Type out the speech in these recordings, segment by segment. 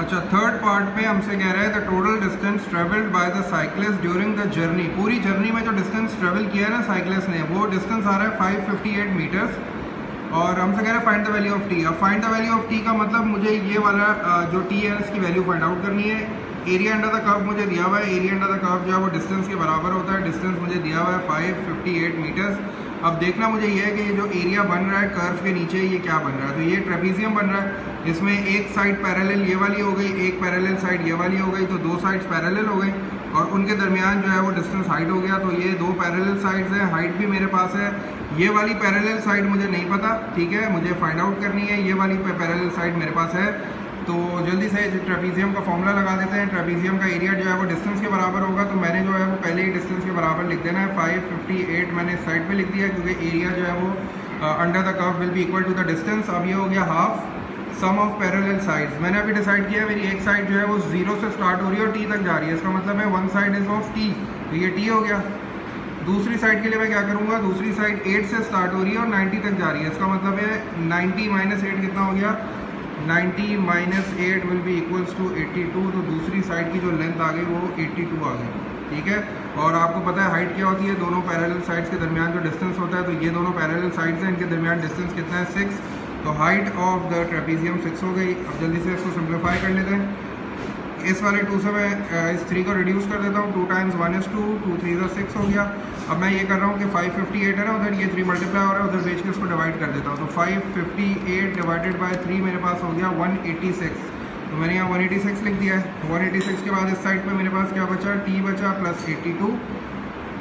अच्छा, third part पे हमसे कह रहा है the total distance travelled by the cyclist during the journey. पूरी जर्नी में जो डिस्टेंस ट्रेवल किया है ना साइक्लिस्ट ने, वो डिस्टेंस आ रहा है 558 मीटर्स। और हमसे कह रहा है find the value of T. अब find the value of T का मतलब मुझे ये वाला जो टी है इसकी वैल्यू फाइंड आउट करनी है। एरिया अंडर द कर्व मुझे दिया हुआ है, एरिया अंडर द कर्व जो है वो डिस्टेंस के बराबर होता है। डिस्टेंस मुझे दिया हुआ है 558 मीटर्स। अब देखना मुझे ये है कि ये जो एरिया बन रहा है कर्व के नीचे, ये क्या बन रहा है। तो ये ट्रेपीजियम बन रहा है, इसमें एक साइड पैरेलल ये वाली हो गई, एक पैरेलल साइड ये वाली हो गई, तो दो साइड्स पैरेलल हो गई और उनके दरमियान जो है वो डिस्टेंस हाइट हो गया। तो ये दो पैरेलल साइड्स हैं, हाइट भी मेरे पास है। ये वाली पैरेलल साइड मुझे नहीं पता, ठीक है, मुझे फाइंड आउट करनी है। ये वाली पैरेलल साइड मेरे पास है, तो जल्दी से ट्रेपीजियम का फॉर्मूला लगा देते हैं। ट्रेपीजियम का एरिया जो है वो डिस्टेंस के बराबर होगा, तो मैंने जो है वो पहले ही डिस्टेंस के बराबर लिख देना है। 558 मैंने इस साइड पे लिख दिया क्योंकि एरिया जो है वो under the curve will be equal to the distance. अब ये हो गया half sum of parallel sides. मैंने अभी डिसाइड किया मेरी एक साइड जो है वो 0 से स्टार्ट हो रही है और टी तक जा रही है, इसका मतलब है one side is of T, तो ये टी हो गया। दूसरी साइड के लिए मैं क्या करूँगा, दूसरी साइड 8 से स्टार्ट हो रही है और 90 तक जा रही है, इसका मतलब है 90 माइनस 8 कितना हो गया, 90 minus 8 will be equals to 82। तो दूसरी साइड की जो लेंथ आ गई वो 82 आ गई, ठीक है। और आपको पता है हाइट क्या होती है, दोनों पैरेलल साइड्स के दरमियान जो डिस्टेंस होता है, तो ये दोनों पैरेलल साइड्स हैं, इनके दरमियान डिस्टेंस कितना है 6। तो हाइट ऑफ द ट्रेपीजियम 6 हो गई। अब जल्दी से इसको सिंप्लीफाई कर लेते हैं। इस वाले 2 से मैं इस 3 को रिड्यूस कर देता हूँ, 2 टाइम्स 1 is 2, 2 3 is 6 हो गया। अब मैं ये कर रहा हूँ कि 558 है ना, उधर ये 3 मल्टीप्लाई हो रहा है, उधर बेच के इसको डिवाइड कर देता हूँ। तो 558 डिवाइडेड बाय 3 मेरे पास हो गया 186। तो मैंने यहाँ 186 लिख दिया है। 186 के बाद इस साइड पे मेरे पास क्या बचा, टी बचा प्लस 82।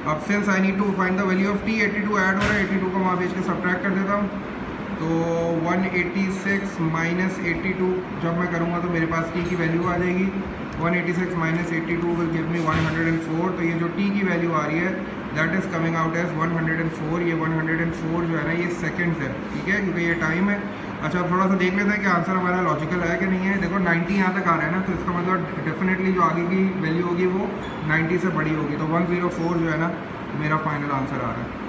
अब since I need to find the value of T, 82 add हो रहा है, 82 को वहाँ बेच के सब्ट्रैक्ट कर देता हूँ। तो 186 माइनस 82 जब मैं करूँगा तो मेरे पास टी की वैल्यू आ जाएगी। 186 माइनस 82 विल गिव मी 104। तो ये जो टी की वैल्यू आ रही है that is coming out as 104। ये 104 जो है ना ये सेकंड्स है, ठीक है, क्योंकि ये टाइम है। अच्छा, अब थोड़ा सा देख लेते हैं कि आंसर हमारा लॉजिकल है कि नहीं है। देखो 90 यहाँ तक आ रहा है ना, तो इसका मतलब डेफिनेटली जो आगे की वैल्यू होगी वो 90 से बड़ी होगी। तो 104 जो है ना मेरा फाइनल आंसर आ रहा है।